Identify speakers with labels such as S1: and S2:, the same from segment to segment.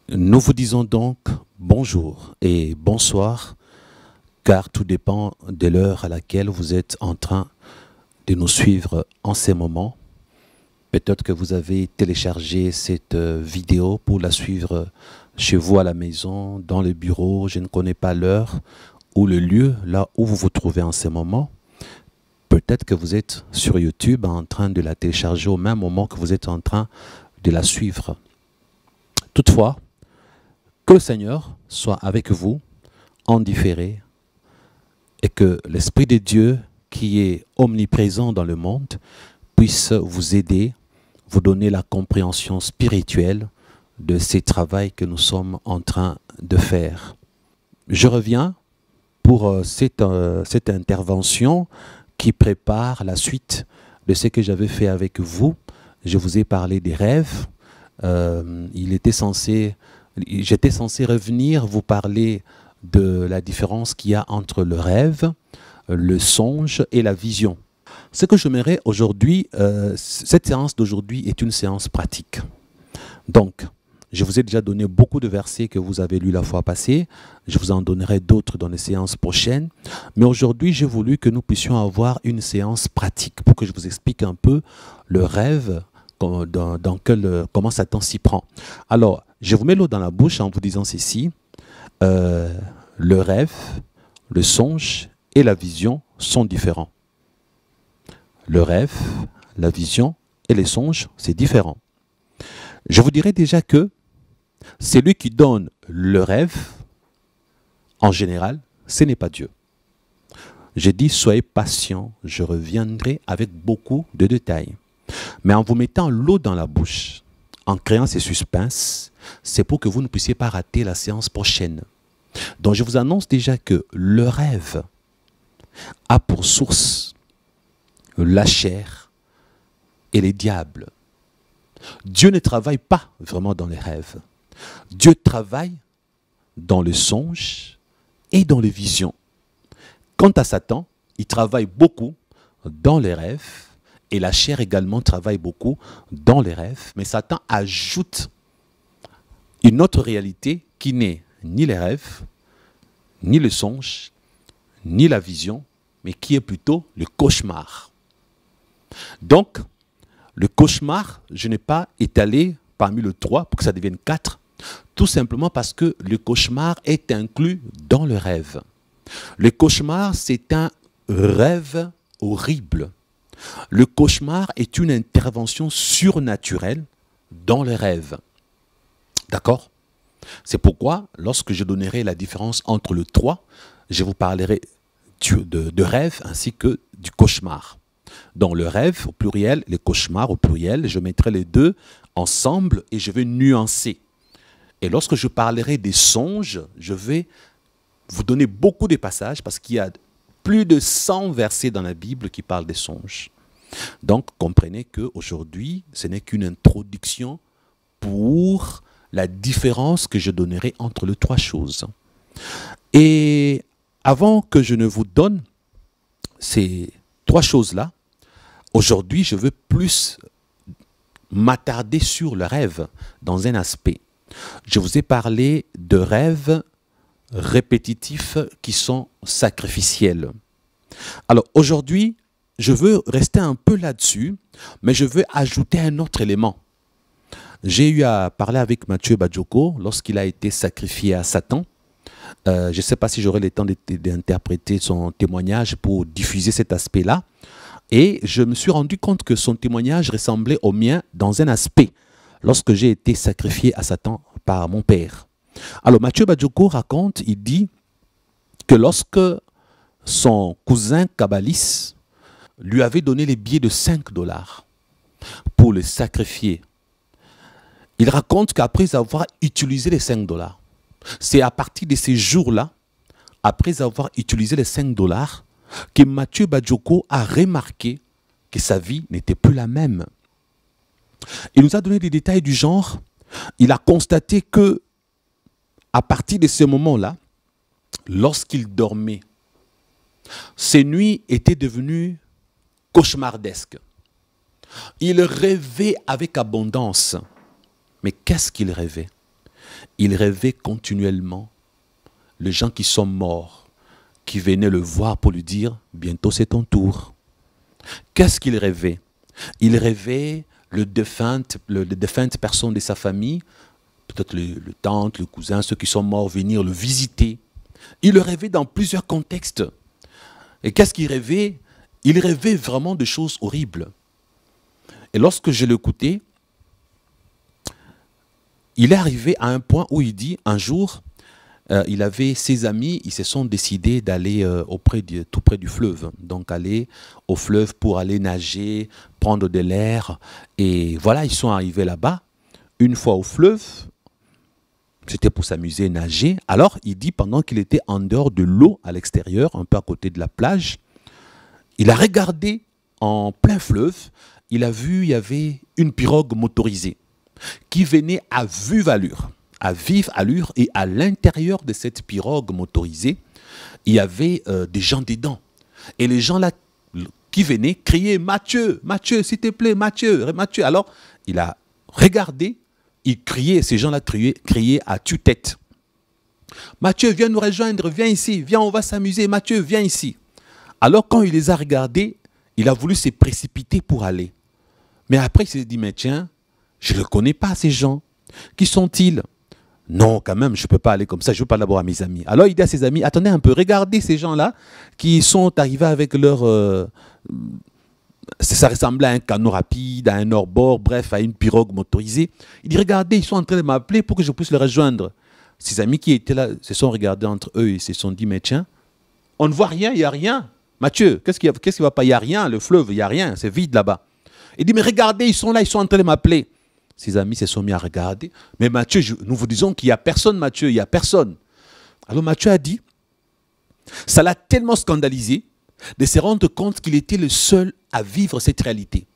S1: Nous vous disons donc bonjour et bonsoir, car tout dépend de l'heure à laquelle vous êtes en train de nous suivre en ces moments. Peut-être que vous avez téléchargé cette vidéo pour la suivre chez vous à la maison, dans le bureau, je ne connais pas l'heure ou le lieu, là où vous vous trouvez en ces moments. Peut-être que vous êtes sur YouTube en train de la télécharger au même moment que vous êtes en train de la suivre. Toutefois, que le Seigneur soit avec vous en différé et que l'Esprit de Dieu qui est omniprésent dans le monde puisse vous aider, vous donner la compréhension spirituelle de ces travaux que nous sommes en train de faire. Je reviens pour cette intervention qui prépare la suite de ce que j'avais fait avec vous. Je vous ai parlé des rêves. J'étais censé revenir vous parler de la différence qu'il y a entre le rêve, le songe et la vision. Ce que j'aimerais aujourd'hui, cette séance d'aujourd'hui est une séance pratique. Donc, je vous ai déjà donné beaucoup de versets que vous avez lus la fois passée. Je vous en donnerai d'autres dans les séances prochaines. Mais aujourd'hui, j'ai voulu que nous puissions avoir une séance pratique pour que je vous explique un peu le rêve, comment Satan s'y prend. Alors, je vous mets l'eau dans la bouche en vous disant ceci. Le rêve, le songe et la vision sont différents. Le rêve, la vision et les songes, c'est différent. Je vous dirais déjà que celui qui donne le rêve, en général, ce n'est pas Dieu. J'ai dit, soyez patient, je reviendrai avec beaucoup de détails. Mais en vous mettant l'eau dans la bouche, en créant ces suspens, c'est pour que vous ne puissiez pas rater la séance prochaine. Donc je vous annonce déjà que le rêve a pour source la chair et les diables. Dieu ne travaille pas vraiment dans les rêves. Dieu travaille dans le songe et dans les visions. Quant à Satan, il travaille beaucoup dans les rêves et la chair également travaille beaucoup dans les rêves. Mais Satan ajoute une autre réalité qui n'est ni les rêves, ni le songe, ni la vision, mais qui est plutôt le cauchemar. Donc, le cauchemar, je n'ai pas étalé parmi le 3 pour que ça devienne 4, tout simplement parce que le cauchemar est inclus dans le rêve. Le cauchemar, c'est un rêve horrible. Le cauchemar est une intervention surnaturelle dans le rêve. D'accord? C'est pourquoi, lorsque je donnerai la différence entre le 3, je vous parlerai de rêve ainsi que du cauchemar. Dans le rêve au pluriel, les cauchemars au pluriel, je mettrai les deux ensemble et je vais nuancer. Et lorsque je parlerai des songes, je vais vous donner beaucoup de passages parce qu'il y a plus de 100 versets dans la Bible qui parlent des songes. Donc, comprenez qu'aujourd'hui, ce n'est qu'une introduction pour la différence que je donnerai entre les trois choses. Et avant que je ne vous donne ces trois choses-là, aujourd'hui, je veux plus m'attarder sur le rêve dans un aspect. Je vous ai parlé de rêves répétitifs qui sont sacrificiels. Alors aujourd'hui, je veux rester un peu là-dessus, mais je veux ajouter un autre élément. J'ai eu à parler avec Mathieu Badjoko lorsqu'il a été sacrifié à Satan. Je ne sais pas si j'aurai le temps d'interpréter son témoignage pour diffuser cet aspect-là. Et je me suis rendu compte que son témoignage ressemblait au mien dans un aspect, lorsque j'ai été sacrifié à Satan par mon père. Alors Mathieu Badjoko raconte, il dit que lorsque son cousin Kabalis lui avait donné les billets de 5 dollars pour le sacrifier, il raconte qu'après avoir utilisé les 5 dollars, c'est à partir de ces jours-là, après avoir utilisé les 5 dollars, que Mathieu Badjoko a remarqué que sa vie n'était plus la même. Il nous a donné des détails du genre, il a constaté que à partir de ce moment-là, lorsqu'il dormait, ses nuits étaient devenues cauchemardesques. Il rêvait avec abondance. Mais qu'est-ce qu'il rêvait? Il rêvait continuellement les gens qui sont morts, qui venaient le voir pour lui dire « Bientôt c'est ton tour ». Qu'est-ce qu'il rêvait? Il rêvait le défunte personne de sa famille, peut-être le tante, le cousin, ceux qui sont morts, venir le visiter. Il le rêvait dans plusieurs contextes. Et qu'est-ce qu'il rêvait? Il rêvait vraiment de choses horribles. Et lorsque je l'écoutais, il est arrivé à un point où il dit, un jour, il avait ses amis, ils se sont décidés d'aller tout près du fleuve. Donc aller au fleuve pour aller nager, prendre de l'air. Et voilà, ils sont arrivés là-bas. Une fois au fleuve, c'était pour s'amuser, nager. Alors, il dit, pendant qu'il était en dehors de l'eau, à l'extérieur, un peu à côté de la plage, il a regardé en plein fleuve, il a vu, il y avait une pirogue motorisée qui venait à vive allure. À vive allure, et à l'intérieur de cette pirogue motorisée, il y avait des gens dedans. Et les gens là qui venaient crier « Mathieu, Mathieu, s'il te plaît, Mathieu, Mathieu ». Alors, il a regardé, il criait, ces gens-là criaient à tue-tête. « Mathieu, viens nous rejoindre, viens ici, viens, on va s'amuser, Mathieu, viens ici ». Alors, quand il les a regardés, il a voulu se précipiter pour aller. Mais après, il s'est dit « Mais tiens, je ne les connais pas, ces gens. Qui sont-ils » Non, quand même, je ne peux pas aller comme ça, je ne veux pas d'abord à mes amis. Alors il dit à ses amis, attendez un peu, regardez ces gens-là qui sont arrivés avec leur... ça ressemblait à un canot rapide, à un hors-bord, bref, à une pirogue motorisée. Il dit, regardez, ils sont en train de m'appeler pour que je puisse les rejoindre. Ses amis qui étaient là se sont regardés entre eux et se sont dit, mais tiens, on ne voit rien, il n'y a rien. Mathieu, qu'est-ce qui va pas? Il n'y a rien, le fleuve, il n'y a rien, c'est vide là-bas. Il dit, mais regardez, ils sont là, ils sont en train de m'appeler. Ses amis se sont mis à regarder. Mais Mathieu, nous vous disons qu'il n'y a personne, Mathieu, il n'y a personne. Alors Mathieu a dit, ça l'a tellement scandalisé de se rendre compte qu'il était le seul à vivre cette réalité.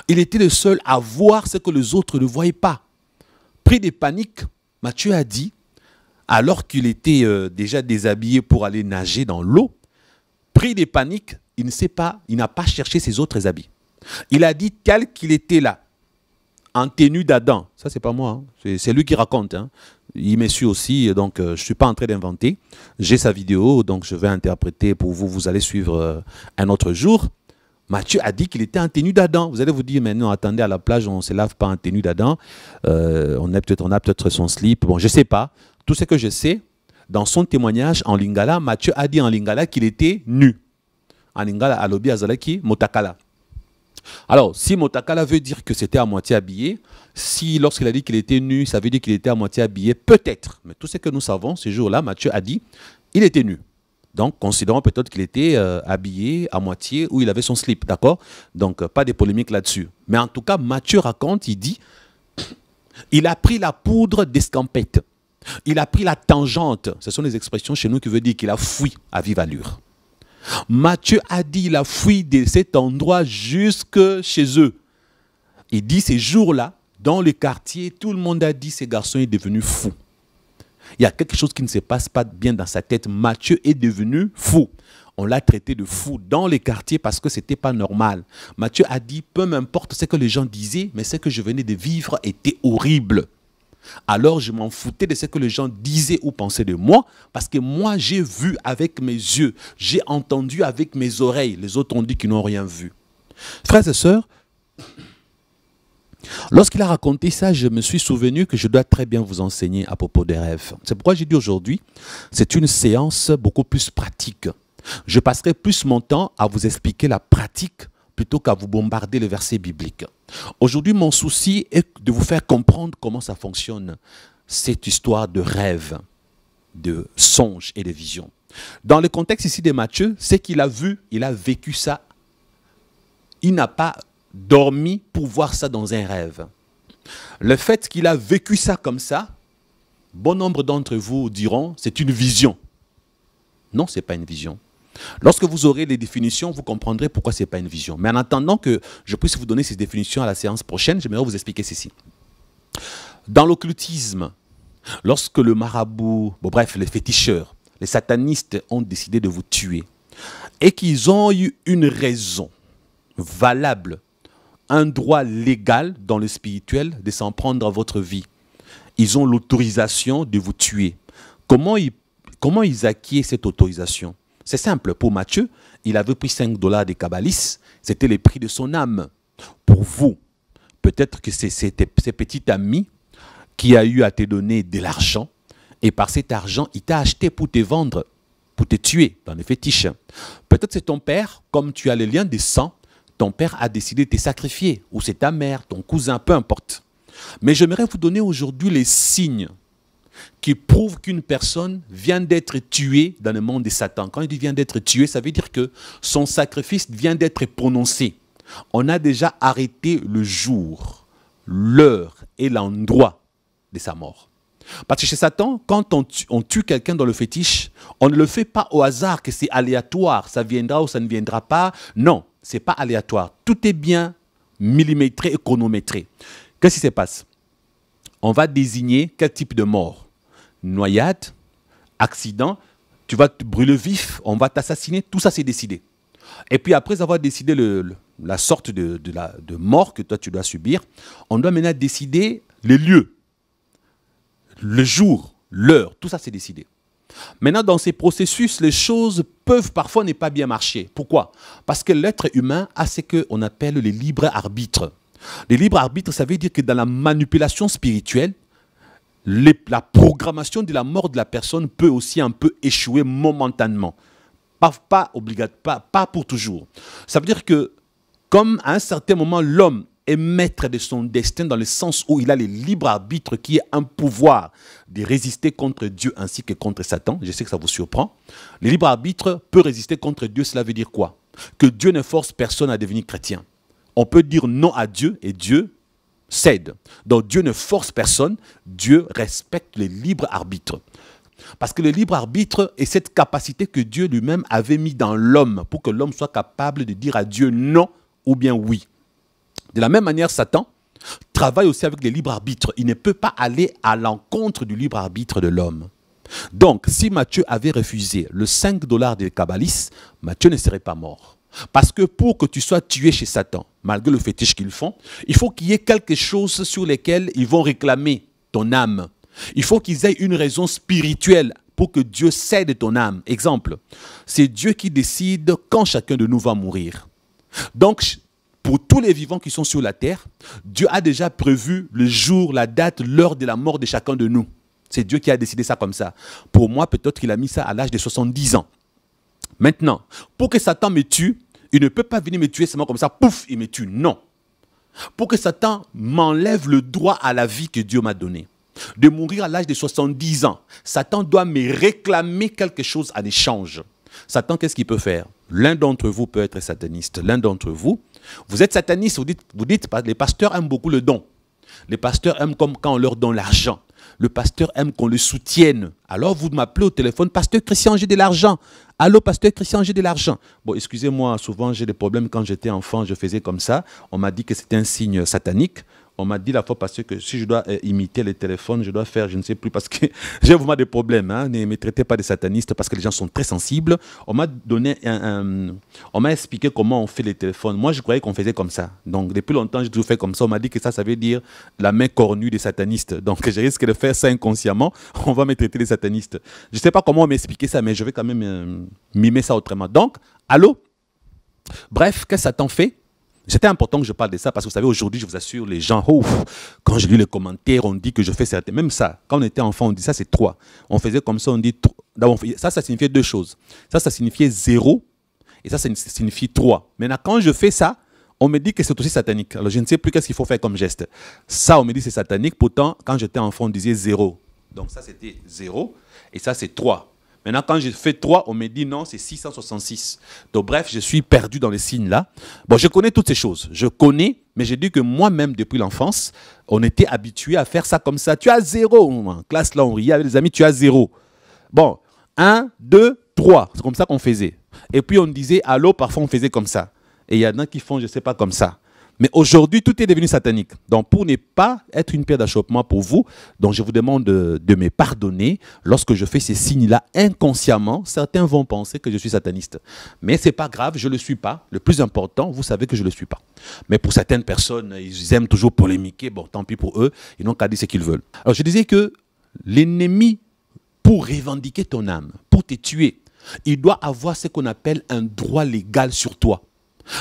S1: Il était le seul à voir ce que les autres ne voyaient pas. Pris de panique, Mathieu a dit, alors qu'il était déjà déshabillé pour aller nager dans l'eau, pris de panique, il n'a pas cherché ses autres habits. Il a dit tel qu'il était là, en tenue d'Adam. Ça, c'est pas moi, hein. C'est lui qui raconte. Hein. Il me suit aussi, donc je ne suis pas en train d'inventer. J'ai sa vidéo, donc je vais interpréter pour vous. Vous allez suivre un autre jour. Matthieu a dit qu'il était en tenue d'Adam. Vous allez vous dire, mais non, attendez, à la plage, on ne se lave pas en tenue d'Adam. On a peut-être son slip. Bon, je ne sais pas. Tout ce que je sais, dans son témoignage en Lingala, Matthieu a dit en Lingala qu'il était nu. En Lingala, alobi azalaki, motakala. Alors, si Motakala veut dire que c'était à moitié habillé, si lorsqu'il a dit qu'il était nu, ça veut dire qu'il était à moitié habillé, peut-être. Mais tout ce que nous savons, ce jour-là, Matthieu a dit, il était nu. Donc, considérons peut-être qu'il était habillé à moitié ou il avait son slip, d'accord? Donc, pas de polémique là-dessus. Mais en tout cas, Matthieu raconte, il dit, il a pris la poudre d'escampette. Il a pris la tangente. Ce sont les expressions chez nous qui veulent dire qu'il a fui à vive allure. Matthieu a dit qu'il a fui de cet endroit jusque chez eux. Il dit ces jours-là, dans le quartier, tout le monde a dit ce garçon est devenu fou. Il y a quelque chose qui ne se passe pas bien dans sa tête. Matthieu est devenu fou. On l'a traité de fou dans les quartiers parce que ce n'était pas normal. Matthieu a dit, peu m'importe ce que les gens disaient, mais ce que je venais de vivre était horrible. Alors je m'en foutais de ce que les gens disaient ou pensaient de moi, parce que moi j'ai vu avec mes yeux, j'ai entendu avec mes oreilles, les autres ont dit qu'ils n'ont rien vu. Frères et sœurs, lorsqu'il a raconté ça, je me suis souvenu que je dois très bien vous enseigner à propos des rêves. C'est pourquoi j'ai dit aujourd'hui, c'est une séance beaucoup plus pratique. Je passerai plus mon temps à vous expliquer la pratique plutôt qu'à vous bombarder les versets bibliques. Aujourd'hui, mon souci est de vous faire comprendre comment ça fonctionne, cette histoire de rêve, de songe et de vision. Dans le contexte ici de Matthieu, c'est qu'il a vu, il a vécu ça. Il n'a pas dormi pour voir ça dans un rêve. Le fait qu'il a vécu ça comme ça, bon nombre d'entre vous diront, c'est une vision. Non, ce n'est pas une vision. Lorsque vous aurez les définitions, vous comprendrez pourquoi ce n'est pas une vision. Mais en attendant que je puisse vous donner ces définitions à la séance prochaine, j'aimerais vous expliquer ceci. Dans l'occultisme, lorsque le marabout, bref, les féticheurs, les satanistes ont décidé de vous tuer et qu'ils ont eu une raison valable, un droit légal dans le spirituel de s'en prendre à votre vie ils ont l'autorisation de vous tuer. Comment ils acquièrent cette autorisation? C'est simple. Pour Matthieu, il avait pris 5 dollars des kabbalistes. C'était le prix de son âme. Pour vous, peut-être que c'est ces petits amis qui a eu à te donner de l'argent. Et par cet argent, il t'a acheté pour te vendre, pour te tuer dans les fétiches. Peut-être c'est ton père, comme tu as les liens de sang, ton père a décidé de te sacrifier. Ou c'est ta mère, ton cousin, peu importe. Mais j'aimerais vous donner aujourd'hui les signes qui prouvent qu'une personne vient d'être tuée dans le monde de Satan. Quand il dit vient d'être tué, ça veut dire que son sacrifice vient d'être prononcé. On a déjà arrêté le jour, l'heure et l'endroit de sa mort. Parce que chez Satan, quand on tue quelqu'un dans le fétiche, on ne le fait pas au hasard, que c'est aléatoire, ça viendra ou ça ne viendra pas. Non, ce n'est pas aléatoire. Tout est bien millimétré et chronométré. Qu'est-ce qui se passe? On va désigner quel type de mort. Noyade, accident, tu vas te brûler vif, on va t'assassiner, tout ça c'est décidé. Et puis après avoir décidé la sorte de mort que toi tu dois subir, on doit maintenant décider les lieux, le jour, l'heure, tout ça c'est décidé. Maintenant dans ces processus, les choses peuvent parfois ne pas bien marcher. Pourquoi? Parce que l'être humain a ce qu'on appelle les libres arbitres. Les libres arbitres, ça veut dire que dans la manipulation spirituelle, la programmation de la mort de la personne peut aussi un peu échouer momentanément. Pas obligatoire, pas pour toujours. Ça veut dire que, comme à un certain moment, l'homme est maître de son destin dans le sens où il a le libre arbitre qui est un pouvoir de résister contre Dieu ainsi que contre Satan. Je sais que ça vous surprend. Le libre arbitre peut résister contre Dieu, cela veut dire quoi? Que Dieu ne force personne à devenir chrétien. On peut dire non à Dieu et Dieu cède. Donc Dieu ne force personne, Dieu respecte le libre arbitre. Parce que le libre arbitre est cette capacité que Dieu lui-même avait mis dans l'homme pour que l'homme soit capable de dire à Dieu non ou bien oui. De la même manière, Satan travaille aussi avec le libre arbitre. Il ne peut pas aller à l'encontre du libre arbitre de l'homme. Donc, si Matthieu avait refusé le 5 dollars des kabbalistes, Matthieu ne serait pas mort. Parce que pour que tu sois tué chez Satan, malgré le fétiche qu'ils font, il faut qu'il y ait quelque chose sur lequel ils vont réclamer ton âme. Il faut qu'ils aient une raison spirituelle pour que Dieu cède ton âme. Exemple, c'est Dieu qui décide quand chacun de nous va mourir. Donc, pour tous les vivants qui sont sur la terre, Dieu a déjà prévu le jour, la date, l'heure de la mort de chacun de nous. C'est Dieu qui a décidé ça comme ça. Pour moi, peut-être qu'il a mis ça à l'âge de 70 ans. Maintenant, pour que Satan me tue, il ne peut pas venir me tuer seulement comme ça, pouf, il me tue. Non. Pour que Satan m'enlève le droit à la vie que Dieu m'a donné, de mourir à l'âge de 70 ans, Satan doit me réclamer quelque chose en échange. Satan, qu'est-ce qu'il peut faire? L'un d'entre vous peut être sataniste. L'un d'entre vous, vous êtes sataniste, vous dites, les pasteurs aiment beaucoup le don. Les pasteurs aiment comme quand on leur donne l'argent. Le pasteur aime qu'on le soutienne. Alors vous m'appelez au téléphone, pasteur Christian, j'ai de l'argent. Allô, pasteur Christian, j'ai de l'argent. Bon, excusez-moi, souvent j'ai des problèmes quand j'étais enfant, je faisais comme ça. On m'a dit que c'était un signe satanique. On m'a dit la fois passée que si je dois imiter les téléphones, je dois faire, je ne sais plus, parce que j'ai vraiment des problèmes. Hein. Ne me traitez pas de sataniste parce que les gens sont très sensibles. On m'a donné on m'a expliqué comment on fait les téléphones. Moi, je croyais qu'on faisait comme ça. Donc, depuis longtemps, j'ai toujours fait comme ça. On m'a dit que ça veut dire la main cornue des satanistes. Donc, je risque de faire ça inconsciemment. On va me traiter de sataniste. Je ne sais pas comment on m'a expliqué ça, mais je vais quand même mimer ça autrement. Donc, allô? Bref, qu'est-ce que Satan fait? C'était important que je parle de ça parce que vous savez, aujourd'hui, je vous assure, les gens, quand je lis les commentaires, on dit que je fais certains. Même ça, quand on était enfant, on dit ça, c'est 3. On faisait comme ça, on dit 3. Ça signifiait 2 choses. Ça signifiait 0 et ça signifie 3. Maintenant, quand je fais ça, on me dit que c'est aussi satanique. Alors, je ne sais plus qu'est-ce qu'il faut faire comme geste. Ça, on me dit c'est satanique. Pourtant, quand j'étais enfant, on disait 0. Donc, ça, c'était 0 et ça, c'est 3. Maintenant, quand je fais 3, on me dit non, c'est 666. Donc, bref, je suis perdu dans les signes là. Bon, je connais toutes ces choses. Je connais, mais j'ai dit que moi-même, depuis l'enfance, on était habitué à faire ça comme ça. Tu as 0. En classe, là, on riait avec les amis, tu as 0. Bon, 1, 2, 3. C'est comme ça qu'on faisait. Et puis, on disait allô, parfois, on faisait comme ça. Et il y en a qui font, je ne sais pas, comme ça. Mais aujourd'hui, tout est devenu satanique. Donc, pour ne pas être une pierre d'achoppement pour vous, donc je vous demande de me pardonner lorsque je fais ces signes-là inconsciemment. Certains vont penser que je suis sataniste. Mais ce n'est pas grave, je ne le suis pas. Le plus important, vous savez que je ne le suis pas. Mais pour certaines personnes, ils aiment toujours polémiquer. Bon, tant pis pour eux, ils n'ont qu'à dire ce qu'ils veulent. Alors, je disais que l'ennemi, pour revendiquer ton âme, pour te tuer, il doit avoir ce qu'on appelle un droit légal sur toi.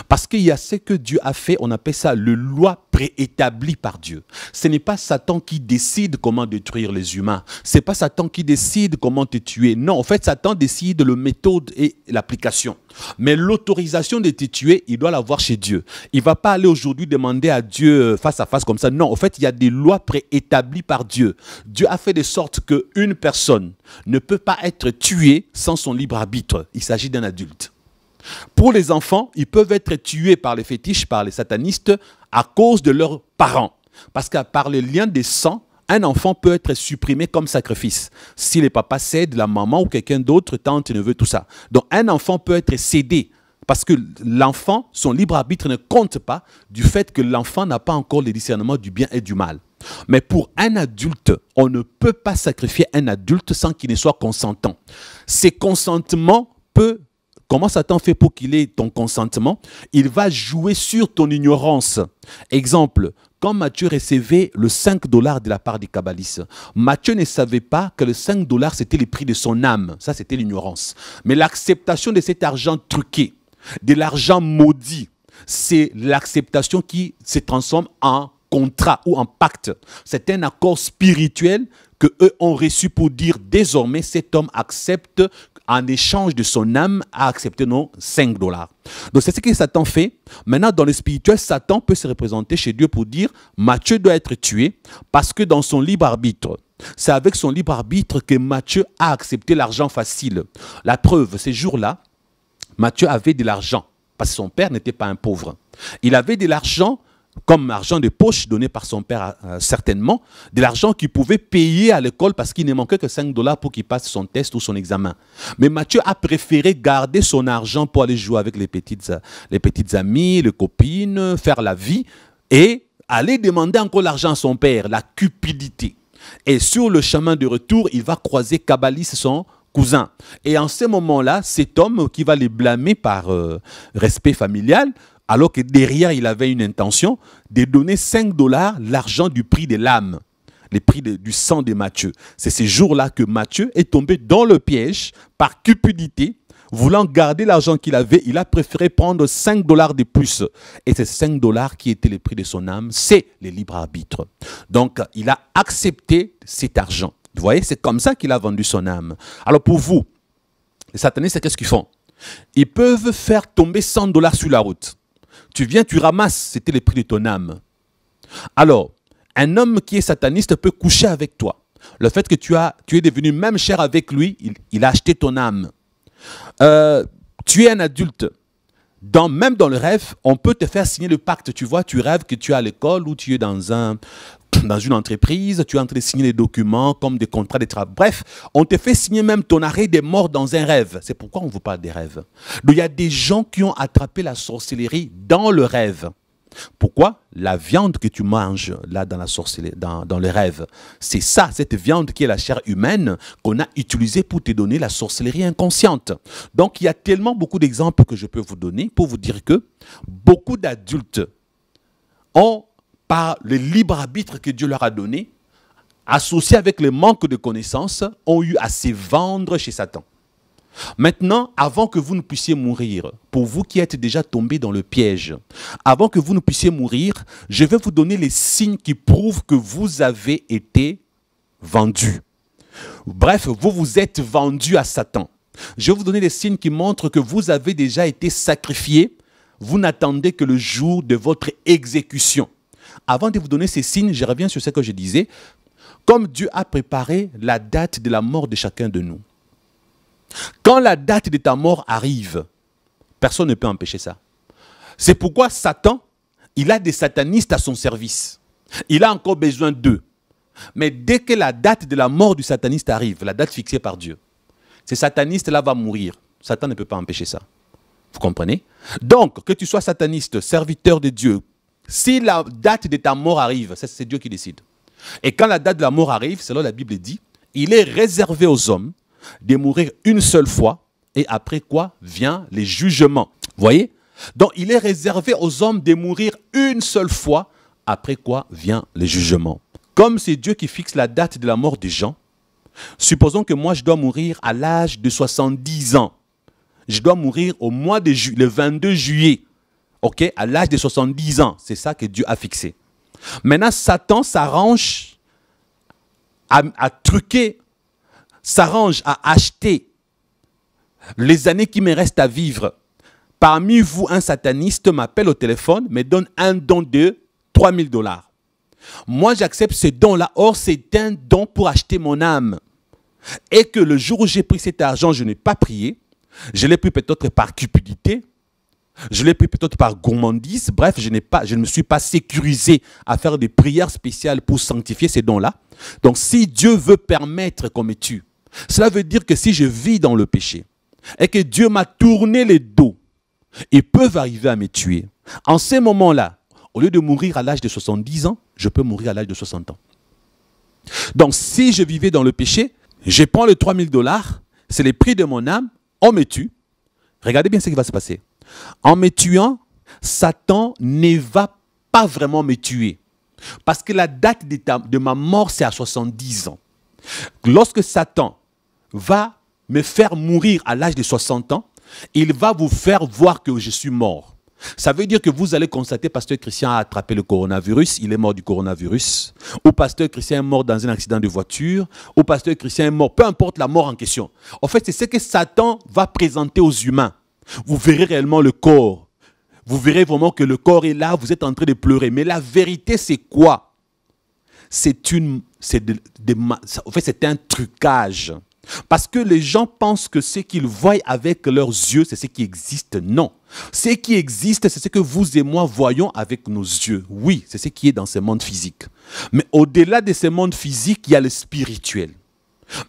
S1: Parce qu'il y a ce que Dieu a fait, on appelle ça le loi préétablie par Dieu. Ce n'est pas Satan qui décide comment détruire les humains. Ce n'est pas Satan qui décide comment te tuer. Non, en fait, Satan décide la méthode et l'application. Mais l'autorisation de te tuer, il doit l'avoir chez Dieu. Il ne va pas aller aujourd'hui demander à Dieu face à face comme ça. Non, en fait, il y a des lois préétablies par Dieu. Dieu a fait de sorte qu'une personne ne peut pas être tuée sans son libre arbitre. Il s'agit d'un adulte. Pour les enfants, ils peuvent être tués par les fétiches, par les satanistes, à cause de leurs parents. Parce que par le lien des sang, un enfant peut être supprimé comme sacrifice. Si les papas cèdent, la maman ou quelqu'un d'autre, tante, neveu, tout ça. Donc un enfant peut être cédé. Parce que l'enfant, son libre arbitre ne compte pas du fait que l'enfant n'a pas encore le discernement du bien et du mal. Mais pour un adulte, on ne peut pas sacrifier un adulte sans qu'il ne soit consentant. Ce consentement peut... Comment Satan fait pour qu'il ait ton consentement? Il va jouer sur ton ignorance. Exemple, quand Matthieu recevait le 5 $ de la part des kabbalistes, Matthieu ne savait pas que le 5 $ c'était le prix de son âme. Ça, c'était l'ignorance. Mais l'acceptation de cet argent truqué, de l'argent maudit, c'est l'acceptation qui se transforme en contrat ou en pacte. C'est un accord spirituel que eux ont reçu pour dire désormais cet homme accepte en échange de son âme à accepter nos 5 $. Donc c'est ce que Satan fait. Maintenant, dans le spirituel, Satan peut se représenter chez Dieu pour dire Matthieu doit être tué parce que dans son libre arbitre, c'est avec son libre arbitre que Matthieu a accepté l'argent facile. La preuve, ces jours-là, Matthieu avait de l'argent parce que son père n'était pas un pauvre. Il avait de l'argent comme argent de poche donné par son père certainement, de l'argent qu'il pouvait payer à l'école parce qu'il ne manquait que 5 $ pour qu'il passe son test ou son examen. Mais Matthieu a préféré garder son argent pour aller jouer avec les petites amies, les copines, faire la vie et aller demander encore l'argent à son père, la cupidité. Et sur le chemin de retour, il va croiser Kabbalis, son cousin. Et en ce moment-là, cet homme qui va les blâmer par respect familial, alors que derrière, il avait une intention de donner 5 $, l'argent du prix de l'âme, le prix du sang de Matthieu. C'est ces jours-là que Matthieu est tombé dans le piège par cupidité. Voulant garder l'argent qu'il avait, il a préféré prendre 5 $ de plus. Et ces 5 $ qui étaient le prix de son âme, c'est le libre arbitre. Donc, il a accepté cet argent. Vous voyez, c'est comme ça qu'il a vendu son âme. Alors pour vous, les satanistes, qu'est-ce qu'ils font? Ils peuvent faire tomber 100 $ sur la route. Tu viens, tu ramasses, c'était le prix de ton âme. Alors, un homme qui est sataniste peut coucher avec toi. Le fait que tu es devenu même cher avec lui, il a acheté ton âme. Tu es un adulte. Même dans le rêve, on peut te faire signer le pacte. Tu vois, tu rêves que tu es à l'école ou tu es dans une entreprise, tu es en train de signer des documents comme des contrats de travail. Bref, on te fait signer même ton arrêt des morts dans un rêve. C'est pourquoi on vous parle des rêves. Donc, il y a des gens qui ont attrapé la sorcellerie dans le rêve. Pourquoi? La viande que tu manges là dans la sorcellerie, dans le rêve, c'est ça, cette viande qui est la chair humaine qu'on a utilisée pour te donner la sorcellerie inconsciente. Donc, il y a tellement beaucoup d'exemples que je peux vous donner pour vous dire que beaucoup d'adultes ont, par le libre arbitre que Dieu leur a donné, associé avec le manque de connaissances, ont eu à se vendre chez Satan. Maintenant, avant que vous ne puissiez mourir, pour vous qui êtes déjà tombés dans le piège, avant que vous ne puissiez mourir, je vais vous donner les signes qui prouvent que vous avez été vendus. Bref, vous vous êtes vendus à Satan. Je vais vous donner les signes qui montrent que vous avez déjà été sacrifiés. Vous n'attendez que le jour de votre exécution. Avant de vous donner ces signes, je reviens sur ce que je disais. Comme Dieu a préparé la date de la mort de chacun de nous. Quand la date de ta mort arrive, personne ne peut empêcher ça. C'est pourquoi Satan, il a des satanistes à son service. Il a encore besoin d'eux. Mais dès que la date de la mort du sataniste arrive, la date fixée par Dieu, ce sataniste-là va mourir. Satan ne peut pas empêcher ça. Vous comprenez? Donc, que tu sois sataniste, serviteur de Dieu, Si la date de ta mort arrive, c'est Dieu qui décide. Et quand la date de la mort arrive, selon la Bible dit, il est réservé aux hommes de mourir une seule fois, et après quoi vient les jugements. Vous voyez? Donc il est réservé aux hommes de mourir une seule fois, après quoi vient les jugements. Comme c'est Dieu qui fixe la date de la mort des gens, supposons que moi je dois mourir à l'âge de 70 ans. Je dois mourir au mois de le 22 juillet. Ok, à l'âge de 70 ans. C'est ça que Dieu a fixé. Maintenant, Satan s'arrange à truquer, s'arrange à acheter les années qui me restent à vivre. Parmi vous, un sataniste m'appelle au téléphone, me donne un don de 3000 $. Moi, j'accepte ce don-là. Or, c'est un don pour acheter mon âme. Et que le jour où j'ai pris cet argent, je n'ai pas prié. Je l'ai pris peut-être par cupidité. Je l'ai pris peut-être par gourmandise. Bref, je ne me suis pas sécurisé à faire des prières spéciales pour sanctifier ces dons-là. Donc, si Dieu veut permettre qu'on me tue, cela veut dire que si je vis dans le péché et que Dieu m'a tourné les dos, ils peuvent arriver à me tuer. En ces moments-là, au lieu de mourir à l'âge de 70 ans, je peux mourir à l'âge de 60 ans. Donc, si je vivais dans le péché, je prends les 3000 $, c'est le prix de mon âme, on me tue. Regardez bien ce qui va se passer. En me tuant, Satan ne va pas vraiment me tuer. Parce que la date de ma mort, c'est à 70 ans. Lorsque Satan va me faire mourir à l'âge de 60 ans, il va vous faire voir que je suis mort. Ça veut dire que vous allez constater, pasteur Christian a attrapé le coronavirus, il est mort du coronavirus. Ou pasteur Christian est mort dans un accident de voiture. Ou pasteur Christian est mort, peu importe la mort en question. En fait, c'est ce que Satan va présenter aux humains. Vous verrez réellement le corps. Vous verrez vraiment que le corps est là, vous êtes en train de pleurer. Mais la vérité, c'est quoi? C'est un trucage. Parce que les gens pensent que ce qu'ils voient avec leurs yeux, c'est ce qui existe. Non. Ce qui existe, c'est ce que vous et moi voyons avec nos yeux. Oui, c'est ce qui est dans ce monde physique. Mais au-delà de ce monde physique, il y a le spirituel.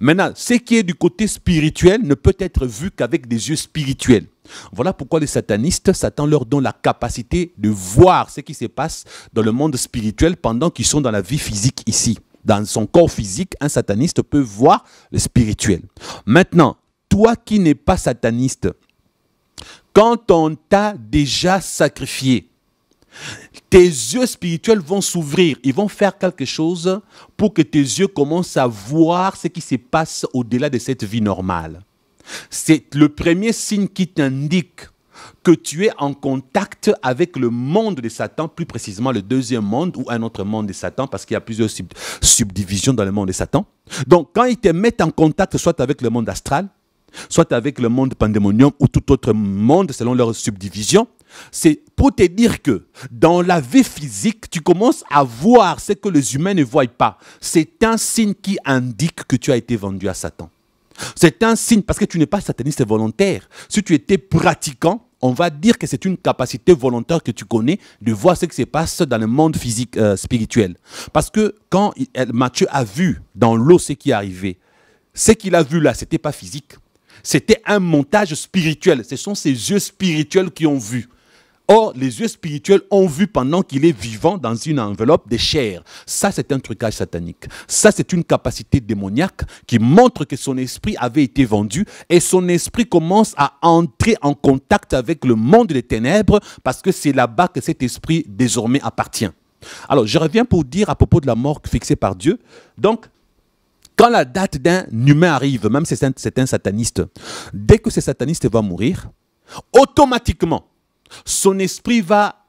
S1: Maintenant, ce qui est du côté spirituel ne peut être vu qu'avec des yeux spirituels. Voilà pourquoi les satanistes, Satan leur donne la capacité de voir ce qui se passe dans le monde spirituel pendant qu'ils sont dans la vie physique ici. Dans son corps physique, un sataniste peut voir le spirituel. Maintenant, toi qui n'es pas sataniste, quand on t'a déjà sacrifié, tes yeux spirituels vont s'ouvrir. Ils vont faire quelque chose pour que tes yeux commencent à voir ce qui se passe au-delà de cette vie normale. C'est le premier signe qui t'indique que tu es en contact avec le monde de Satan, plus précisément le deuxième monde ou un autre monde de Satan, parce qu'il y a plusieurs subdivisions dans le monde de Satan. Donc, quand ils te mettent en contact soit avec le monde astral, soit avec le monde pandémonium ou tout autre monde selon leur subdivision, c'est pour te dire que dans la vie physique, tu commences à voir ce que les humains ne voient pas. C'est un signe qui indique que tu as été vendu à Satan. C'est un signe parce que tu n'es pas sataniste volontaire. Si tu étais pratiquant, on va dire que c'est une capacité volontaire que tu connais de voir ce qui se passe dans le monde physique, spirituel. Parce que quand Matthieu a vu dans l'eau ce qui est arrivé, ce qu'il a vu là, ce n'était pas physique. C'était un montage spirituel. Ce sont ses yeux spirituels qui ont vu. Or, les yeux spirituels ont vu pendant qu'il est vivant dans une enveloppe de chair. Ça, c'est un trucage satanique. Ça, c'est une capacité démoniaque qui montre que son esprit avait été vendu et son esprit commence à entrer en contact avec le monde des ténèbres parce que c'est là-bas que cet esprit désormais appartient. Alors, je reviens pour dire à propos de la mort fixée par Dieu. Donc, quand la date d'un humain arrive, même si c'est un sataniste, dès que ce sataniste va mourir, automatiquement, son esprit va...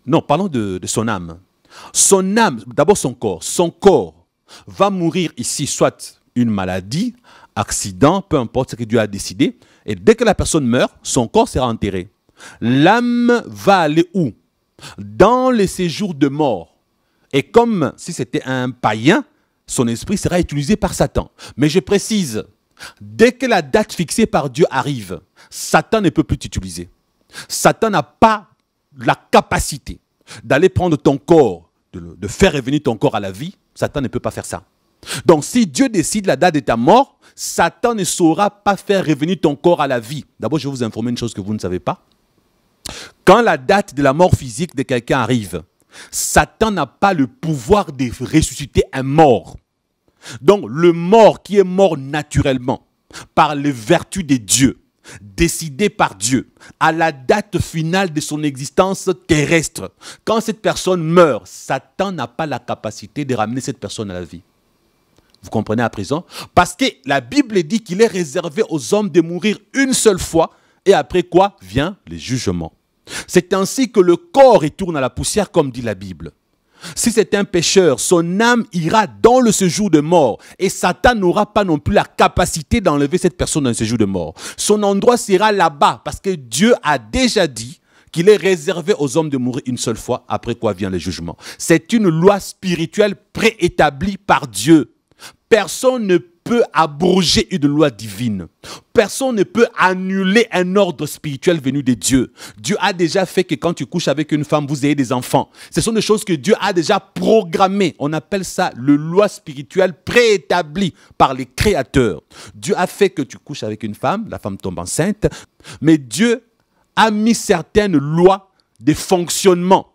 S1: Non, parlons de son âme. Son âme, d'abord son corps va mourir ici, soit une maladie, accident, peu importe ce que Dieu a décidé. Et dès que la personne meurt, son corps sera enterré. L'âme va aller où? Dans les séjours de mort. Et comme si c'était un païen, son esprit sera utilisé par Satan. Mais je précise, dès que la date fixée par Dieu arrive, Satan ne peut plus t'utiliser. Satan n'a pas la capacité d'aller prendre ton corps, de faire revenir ton corps à la vie. Satan ne peut pas faire ça. Donc si Dieu décide la date de ta mort, Satan ne saura pas faire revenir ton corps à la vie. D'abord, je vais vous informer une chose que vous ne savez pas. Quand la date de la mort physique de quelqu'un arrive, Satan n'a pas le pouvoir de ressusciter un mort. Donc, le mort qui est mort naturellement, par les vertus de Dieu, décidé par Dieu, à la date finale de son existence terrestre, quand cette personne meurt, Satan n'a pas la capacité de ramener cette personne à la vie. Vous comprenez à présent? Parce que la Bible dit qu'il est réservé aux hommes de mourir une seule fois, et après quoi vient le jugement. C'est ainsi que le corps retourne à la poussière, comme dit la Bible. Si c'est un pécheur, son âme ira dans le séjour de mort. Et Satan n'aura pas non plus la capacité d'enlever cette personne dans le séjour de mort. Son endroit sera là-bas, parce que Dieu a déjà dit qu'il est réservé aux hommes de mourir une seule fois, après quoi vient le jugement. C'est une loi spirituelle préétablie par Dieu. Personne ne peut abroger une loi divine. Personne ne peut annuler un ordre spirituel venu de Dieu. Dieu a déjà fait que quand tu couches avec une femme, vous ayez des enfants. Ce sont des choses que Dieu a déjà programmées. On appelle ça le loi spirituelle préétablie par les créateurs. Dieu a fait que tu couches avec une femme, la femme tombe enceinte, mais Dieu a mis certaines lois de fonctionnement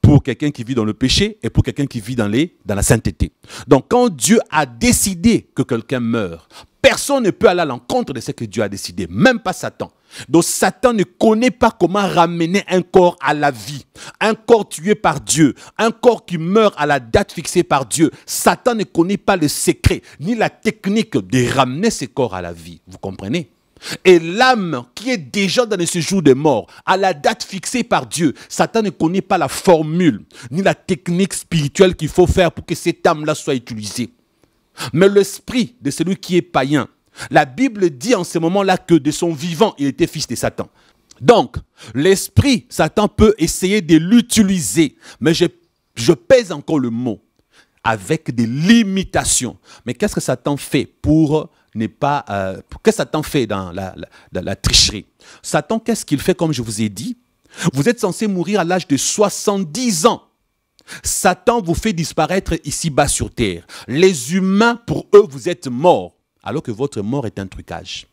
S1: pour quelqu'un qui vit dans le péché et pour quelqu'un qui vit dans la sainteté. Donc quand Dieu a décidé que quelqu'un meurt, personne ne peut aller à l'encontre de ce que Dieu a décidé, même pas Satan. Donc Satan ne connaît pas comment ramener un corps à la vie, un corps tué par Dieu, un corps qui meurt à la date fixée par Dieu. Satan ne connaît pas le secret ni la technique de ramener ce corps à la vie. Vous comprenez? Et l'âme qui est déjà dans le séjour des morts, à la date fixée par Dieu, Satan ne connaît pas la formule, ni la technique spirituelle qu'il faut faire pour que cette âme-là soit utilisée. Mais l'esprit de celui qui est païen, la Bible dit en ce moment-là que de son vivant, il était fils de Satan. Donc, l'esprit, Satan peut essayer de l'utiliser, mais je pèse encore le mot, avec des limitations. Mais qu'est-ce que Satan fait pour qu'est-ce que Satan fait dans la tricherie? Satan, qu'est-ce qu'il fait? Comme je vous ai dit, vous êtes censé mourir à l'âge de 70 ans. Satan vous fait disparaître ici-bas sur terre. Les humains, pour eux, vous êtes morts, alors que votre mort est un trucage.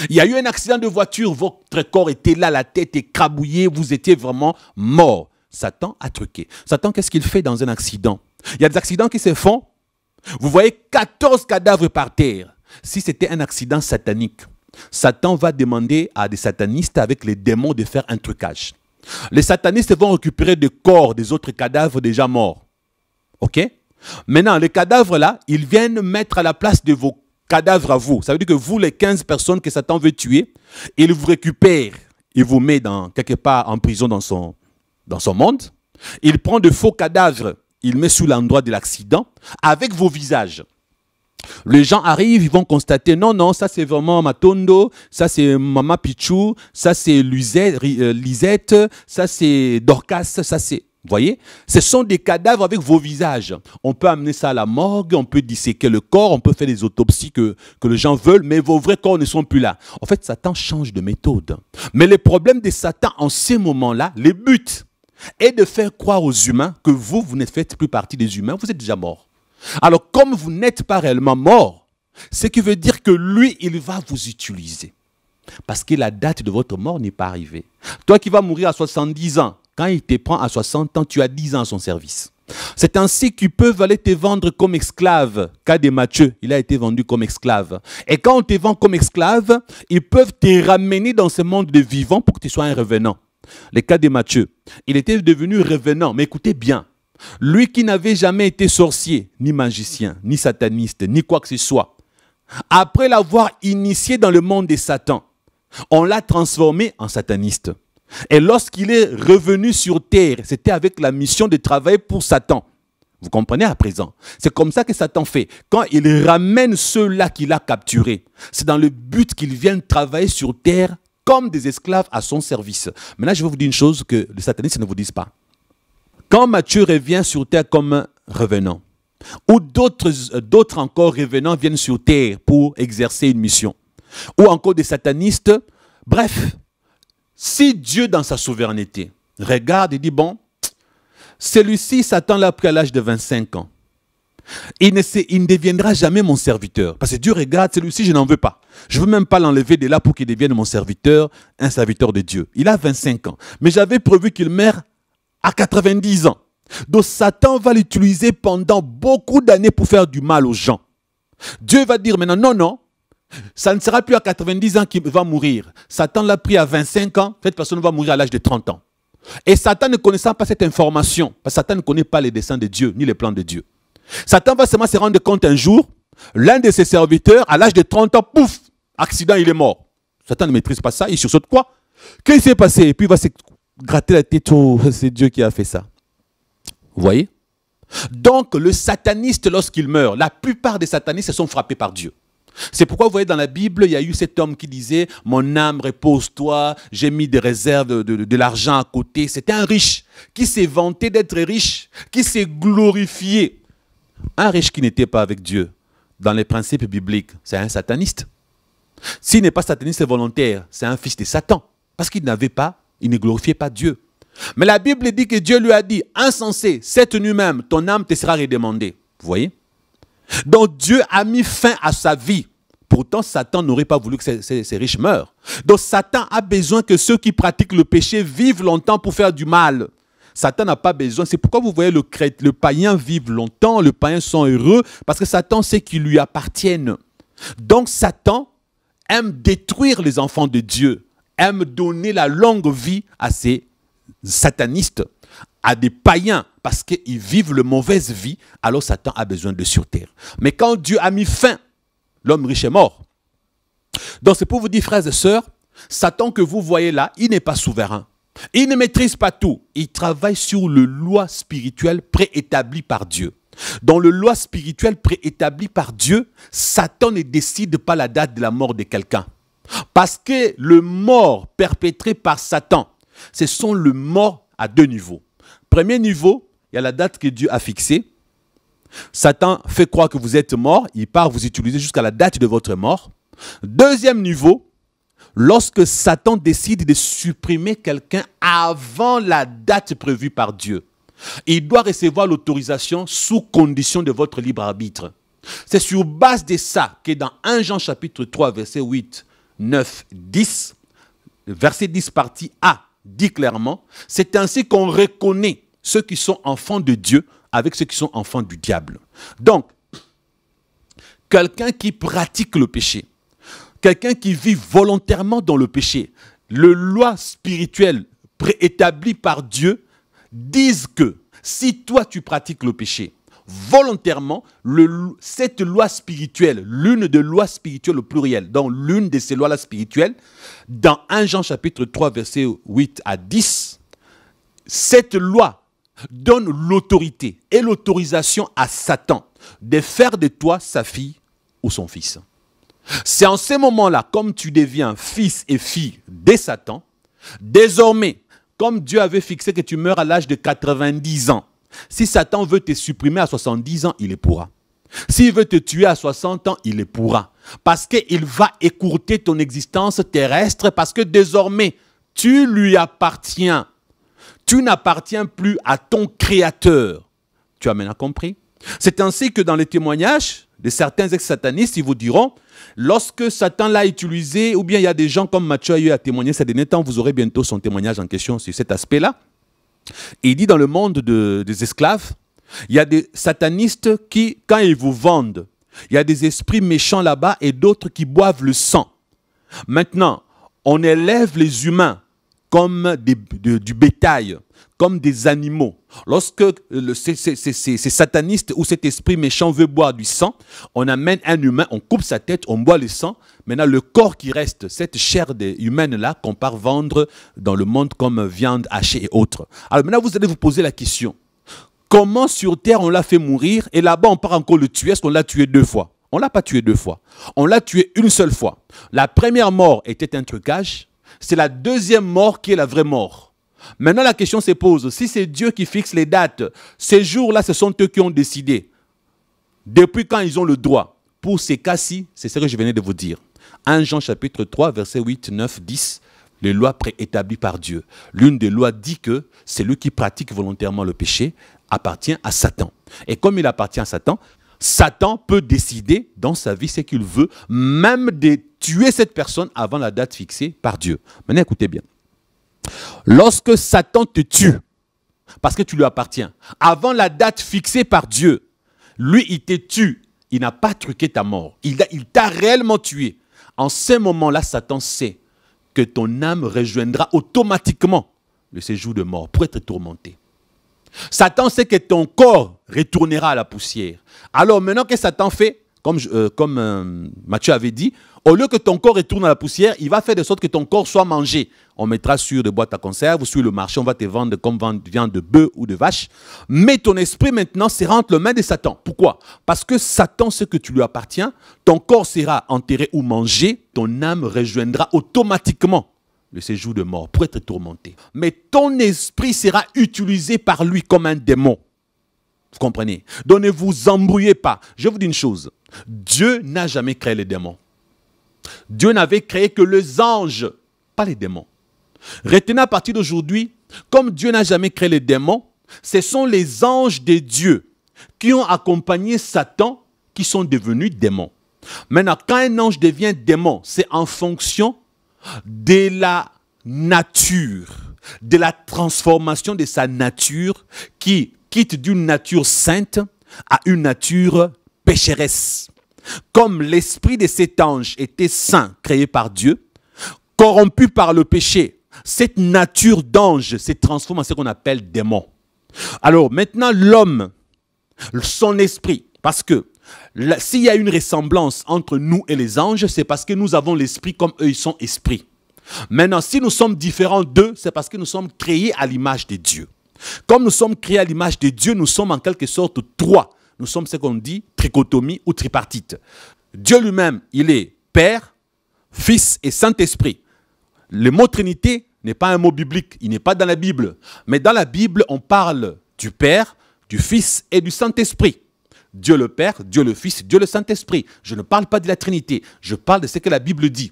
S1: Il y a eu un accident de voiture, votre corps était là, la tête écrabouillée, vous étiez vraiment mort. Satan a truqué. Satan, qu'est-ce qu'il fait dans un accident? Il y a des accidents qui se font. Vous voyez 14 cadavres par terre. Si c'était un accident satanique, Satan va demander à des satanistes avec les démons de faire un trucage. Les satanistes vont récupérer des corps des autres cadavres déjà morts. Ok? Maintenant, les cadavres là, ils viennent mettre à la place de vos cadavres à vous. Ça veut dire que vous, les 15 personnes que Satan veut tuer, il vous récupère. Il vous met quelque part en prison dans son monde. Il prend de faux cadavres. Il met sous l'endroit de l'accident avec vos visages. Les gens arrivent, ils vont constater, non, ça c'est vraiment Matondo, ça c'est Mama Pichou, ça c'est Lisette, ça c'est Dorcas, ça c'est... Vous voyez? Ce sont des cadavres avec vos visages. On peut amener ça à la morgue, on peut disséquer le corps, on peut faire les autopsies que les gens veulent, mais vos vrais corps ne sont plus là. En fait, Satan change de méthode. Mais le problème de Satan en ces moments-là, le but est de faire croire aux humains que vous ne faites plus partie des humains, vous êtes déjà morts. Alors, comme vous n'êtes pas réellement mort, ce qui veut dire que lui, il va vous utiliser. Parce que la date de votre mort n'est pas arrivée. Toi qui vas mourir à 70 ans, quand il te prend à 60 ans, tu as 10 ans à son service. C'est ainsi qu'ils peuvent aller te vendre comme esclave. Cas de Matthieu, il a été vendu comme esclave. Et quand on te vend comme esclave, ils peuvent te ramener dans ce monde de vivants pour que tu sois un revenant. Le cas de Matthieu, il était devenu revenant, mais écoutez bien. Lui qui n'avait jamais été sorcier, ni magicien, ni sataniste, ni quoi que ce soit, après l'avoir initié dans le monde de Satan, on l'a transformé en sataniste. Et lorsqu'il est revenu sur terre, c'était avec la mission de travailler pour Satan. Vous comprenez à présent? C'est comme ça que Satan fait. Quand il ramène ceux-là qu'il a capturés, c'est dans le but qu'ils viennent travailler sur terre comme des esclaves à son service. Maintenant, je vais vous dire une chose que les satanistes ne vous disent pas. Quand Matthieu revient sur terre comme revenant, ou d'autres encore revenants viennent sur terre pour exercer une mission, ou encore des satanistes, bref, si Dieu dans sa souveraineté regarde et dit, bon, celui-ci Satan l'a pris à l'âge de 25 ans, Il ne deviendra jamais mon serviteur. Parce que Dieu regarde, celui-ci, je n'en veux pas. Je ne veux même pas l'enlever de là pour qu'il devienne mon serviteur, un serviteur de Dieu. Il a 25 ans. Mais j'avais prévu qu'il meure à 90 ans. Donc Satan va l'utiliser pendant beaucoup d'années pour faire du mal aux gens. Dieu va dire maintenant, non, non, ça ne sera plus à 90 ans qu'il va mourir. Satan l'a pris à 25 ans, cette personne va mourir à l'âge de 30 ans. Et Satan ne connaissant pas cette information, parce que Satan ne connaît pas les desseins de Dieu, ni les plans de Dieu. Satan va seulement se rendre compte un jour, l'un de ses serviteurs, à l'âge de 30 ans, pouf, accident, il est mort. Satan ne maîtrise pas ça, il sursaute quoi? Qu'est-ce qui s'est passé? Et puis il va se gratter la tête, oh, c'est Dieu qui a fait ça. Vous voyez? Donc le sataniste, lorsqu'il meurt, la plupart des satanistes se sont frappés par Dieu. C'est pourquoi vous voyez dans la Bible, il y a eu cet homme qui disait « Mon âme, repose-toi, j'ai mis des réserves de l'argent à côté. » C'était un riche qui s'est vanté d'être riche, qui s'est glorifié. Un riche qui n'était pas avec Dieu, dans les principes bibliques, c'est un sataniste. S'il n'est pas sataniste volontaire, c'est un fils de Satan. Parce qu'il n'avait pas, il ne glorifiait pas Dieu. Mais la Bible dit que Dieu lui a dit « Insensé, cette nuit même, ton âme te sera redemandée. » Vous voyez? Donc Dieu a mis fin à sa vie. Pourtant, Satan n'aurait pas voulu que ces riches meurent. Donc Satan a besoin que ceux qui pratiquent le péché vivent longtemps pour faire du mal. Satan n'a pas besoin. C'est pourquoi vous voyez le païen vivre longtemps, le païen sont heureux, parce que Satan sait qu'ils lui appartiennent. Donc Satan aime détruire les enfants de Dieu, aime donner la longue vie à ces satanistes, à des païens, parce qu'ils vivent la mauvaise vie, alors Satan a besoin de sur terre. Mais quand Dieu a mis fin, l'homme riche est mort. Donc c'est pour vous dire, frères et sœurs, Satan que vous voyez là, il n'est pas souverain. Il ne maîtrise pas tout. Il travaille sur le loi spirituelle préétablie par Dieu. Dans le loi spirituelle préétablie par Dieu, Satan ne décide pas la date de la mort de quelqu'un. Parce que le mort perpétré par Satan, ce sont le mort à deux niveaux. Premier niveau, il y a la date que Dieu a fixée. Satan fait croire que vous êtes mort, il part vous utiliser jusqu'à la date de votre mort. Deuxième niveau, lorsque Satan décide de supprimer quelqu'un avant la date prévue par Dieu, il doit recevoir l'autorisation sous condition de votre libre arbitre. C'est sur base de ça que dans 1 Jean chapitre 3, verset 8, 9, 10, verset 10 partie A, dit clairement, c'est ainsi qu'on reconnaît ceux qui sont enfants de Dieu avec ceux qui sont enfants du diable. Donc, quelqu'un qui pratique le péché, quelqu'un qui vit volontairement dans le péché, les lois spirituelles préétablies par Dieu disent que si toi tu pratiques le péché volontairement, cette loi spirituelle, l'une des lois spirituelles au pluriel, donc l'une de ces lois-là spirituelles, dans 1 Jean chapitre 3, verset 8 à 10, cette loi donne l'autorité et l'autorisation à Satan de faire de toi sa fille ou son fils. C'est en ce moment-là, comme tu deviens fils et fille de Satan, désormais, comme Dieu avait fixé que tu meurs à l'âge de 90 ans, si Satan veut te supprimer à 70 ans, il le pourra. S'il veut te tuer à 60 ans, il le pourra. Parce qu'il va écourter ton existence terrestre, parce que désormais, tu lui appartiens. Tu n'appartiens plus à ton Créateur. Tu as maintenant compris? C'est ainsi que dans les témoignages de certains ex-satanistes, ils vous diront, lorsque Satan l'a utilisé, ou bien il y a des gens comme Matthieu a eu à témoigner ces derniers temps, vous aurez bientôt son témoignage en question sur cet aspect-là. Et il dit dans le monde des esclaves, il y a des satanistes qui, quand ils vous vendent, il y a des esprits méchants là-bas et d'autres qui boivent le sang. Maintenant, on élève les humains comme du bétail, comme des animaux. Lorsque ces satanistes ou cet esprit méchant veut boire du sang, on amène un humain, on coupe sa tête, on boit le sang. Maintenant, le corps qui reste, cette chair humaine-là, qu'on part vendre dans le monde comme viande hachée et autres. Alors maintenant, vous allez vous poser la question. Comment sur terre on l'a fait mourir et là-bas on part encore le tuer? Est-ce qu'on l'a tué 2 fois? On ne l'a pas tué 2 fois. On l'a tué une seule fois. La première mort était un trucage. C'est la deuxième mort qui est la vraie mort. Maintenant, la question se pose. Si c'est Dieu qui fixe les dates, ces jours-là, ce sont eux qui ont décidé. Depuis quand ils ont le droit? Pour ces cas-ci, c'est ce que je venais de vous dire. 1 Jean chapitre 3, versets 8, 9, 10, les lois préétablies par Dieu. L'une des lois dit que celui qui pratique volontairement le péché appartient à Satan. Et comme il appartient à Satan, Satan peut décider dans sa vie ce qu'il veut, même de tuer cette personne avant la date fixée par Dieu. Maintenant, écoutez bien. Lorsque Satan te tue, parce que tu lui appartiens, avant la date fixée par Dieu, lui, il te tue. Il n'a pas truqué ta mort. Il t'a réellement tué. En ce moment-là, Satan sait que ton âme rejoindra automatiquement le séjour de mort pour être tourmenté. Satan sait que ton corps retournera à la poussière. Alors maintenant que Satan fait, comme Matthieu avait dit, au lieu que ton corps retourne à la poussière, il va faire de sorte que ton corps soit mangé. On mettra sur des boîtes à conserve ou sur le marché, on va te vendre comme viande de bœuf ou de vache. Mais ton esprit maintenant sera entre les mains de Satan. Pourquoi? Parce que Satan sait que tu lui appartiens, ton corps sera enterré ou mangé, ton âme rejoindra automatiquement le séjour de mort pour être tourmenté. Mais ton esprit sera utilisé par lui comme un démon. Vous comprenez? Donc ne vous embrouillez pas. Je vous dis une chose. Dieu n'a jamais créé les démons. Dieu n'avait créé que les anges, pas les démons. Retenez à partir d'aujourd'hui, comme Dieu n'a jamais créé les démons, ce sont les anges de Dieu qui ont accompagné Satan qui sont devenus démons. Maintenant, quand un ange devient démon, c'est en fonction de la nature, de la transformation de sa nature qui quitte d'une nature sainte à une nature pécheresse. Comme l'esprit de cet ange était saint, créé par Dieu, corrompu par le péché, cette nature d'ange se transforme en ce qu'on appelle démon. Alors maintenant l'homme, son esprit, parce que s'il y a une ressemblance entre nous et les anges, c'est parce que nous avons l'esprit comme eux ils sont esprits. Maintenant, si nous sommes différents d'eux, c'est parce que nous sommes créés à l'image de Dieu. Comme nous sommes créés à l'image de Dieu, nous sommes en quelque sorte trois. Nous sommes ce qu'on dit trichotomie ou tripartite. Dieu lui-même, il est Père, Fils et Saint-Esprit. Le mot Trinité n'est pas un mot biblique, il n'est pas dans la Bible. Mais dans la Bible, on parle du Père, du Fils et du Saint-Esprit. Dieu le Père, Dieu le Fils, Dieu le Saint-Esprit. Je ne parle pas de la Trinité, je parle de ce que la Bible dit.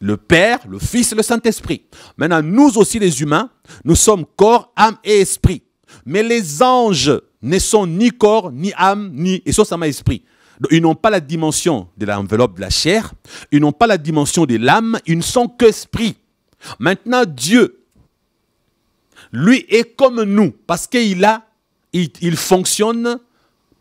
S1: Le Père, le Fils et le Saint-Esprit. Maintenant, nous aussi les humains, nous sommes corps, âme et esprit. Mais les anges ne sont ni corps, ni âme, ni esprit. Donc, ils n'ont pas la dimension de l'enveloppe de la chair, ils n'ont pas la dimension de l'âme, ils ne sont qu'esprit. Maintenant, Dieu, lui est comme nous, parce qu'il fonctionne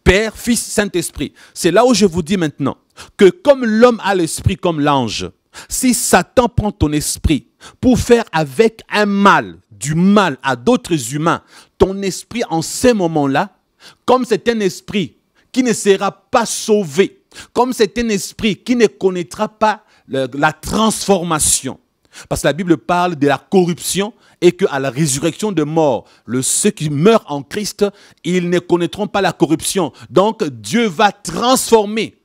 S1: Père, Fils, Saint-Esprit. C'est là où je vous dis maintenant que comme l'homme a l'esprit comme l'ange, si Satan prend ton esprit pour faire avec un mal, du mal à d'autres humains, ton esprit en ces moments-là, comme c'est un esprit qui ne sera pas sauvé, comme c'est un esprit qui ne connaîtra pas la transformation. Parce que la Bible parle de la corruption et qu'à la résurrection de mort, ceux qui meurent en Christ, ils ne connaîtront pas la corruption. Donc Dieu va transformer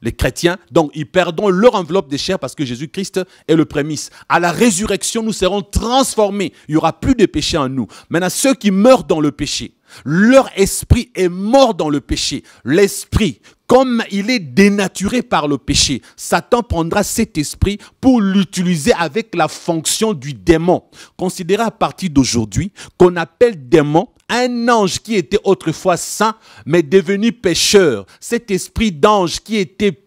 S1: les chrétiens, donc ils perdront leur enveloppe de chair parce que Jésus-Christ est le prémisse. À la résurrection, nous serons transformés. Il n'y aura plus de péché en nous. Maintenant, ceux qui meurent dans le péché, leur esprit est mort dans le péché. L'esprit, comme il est dénaturé par le péché, Satan prendra cet esprit pour l'utiliser avec la fonction du démon. Considérez à partir d'aujourd'hui qu'on appelle démon un ange qui était autrefois saint, mais devenu pécheur. Cet esprit d'ange qui était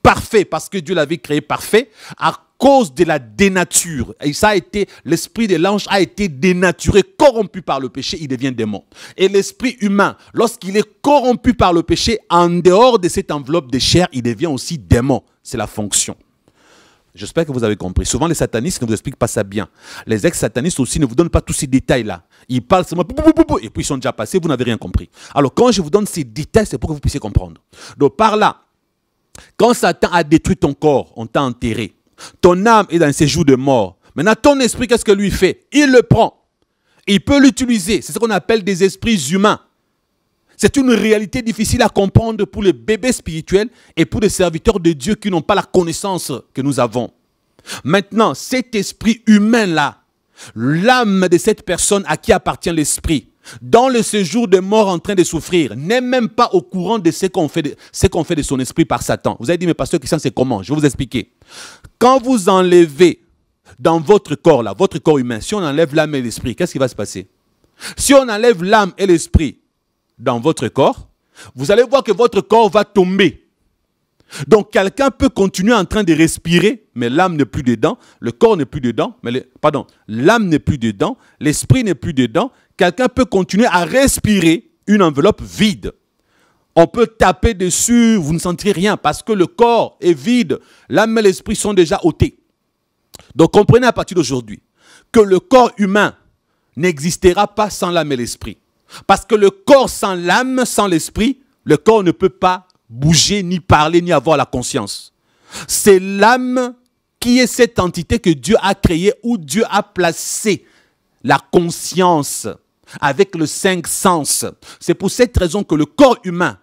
S1: parfait, parce que Dieu l'avait créé parfait, à cause de la dénature. Et ça a été, l'esprit de l'ange a été dénaturé, corrompu par le péché, il devient démon. Et l'esprit humain, lorsqu'il est corrompu par le péché, en dehors de cette enveloppe de chair, il devient aussi démon. C'est la fonction. J'espère que vous avez compris. Souvent, les satanistes ne vous expliquent pas ça bien. Les ex-satanistes aussi ne vous donnent pas tous ces détails-là. Ils parlent seulement, et puis ils sont déjà passés, vous n'avez rien compris. Alors, quand je vous donne ces détails, c'est pour que vous puissiez comprendre. Donc, par là, quand Satan a détruit ton corps, on t'a enterré. Ton âme est dans un séjour de mort. Maintenant, ton esprit, qu'est-ce que lui fait? Il le prend. Il peut l'utiliser. C'est ce qu'on appelle des esprits humains. C'est une réalité difficile à comprendre pour les bébés spirituels et pour les serviteurs de Dieu qui n'ont pas la connaissance que nous avons. Maintenant, cet esprit humain-là, l'âme de cette personne à qui appartient l'esprit, dans le séjour de mort en train de souffrir, n'est même pas au courant de ce qu'on fait, de son esprit par Satan. Vous avez dit, mais pasteur Christian, c'est comment? Je vais vous expliquer. Quand vous enlevez dans votre corps, là, votre corps humain, si on enlève l'âme et l'esprit, qu'est-ce qui va se passer? Si on enlève l'âme et l'esprit, dans votre corps, vous allez voir que votre corps va tomber. Donc, quelqu'un peut continuer en train de respirer, mais l'âme n'est plus dedans, le corps n'est plus dedans, l'âme n'est plus dedans, l'esprit n'est plus dedans. Quelqu'un peut continuer à respirer une enveloppe vide. On peut taper dessus, vous ne sentirez rien parce que le corps est vide, l'âme et l'esprit sont déjà ôtés. Donc, comprenez à partir d'aujourd'hui que le corps humain n'existera pas sans l'âme et l'esprit. Parce que le corps sans l'âme, sans l'esprit, le corps ne peut pas bouger, ni parler, ni avoir la conscience. C'est l'âme qui est cette entité que Dieu a créée, où Dieu a placé la conscience avec les 5 sens. C'est pour cette raison que le corps humain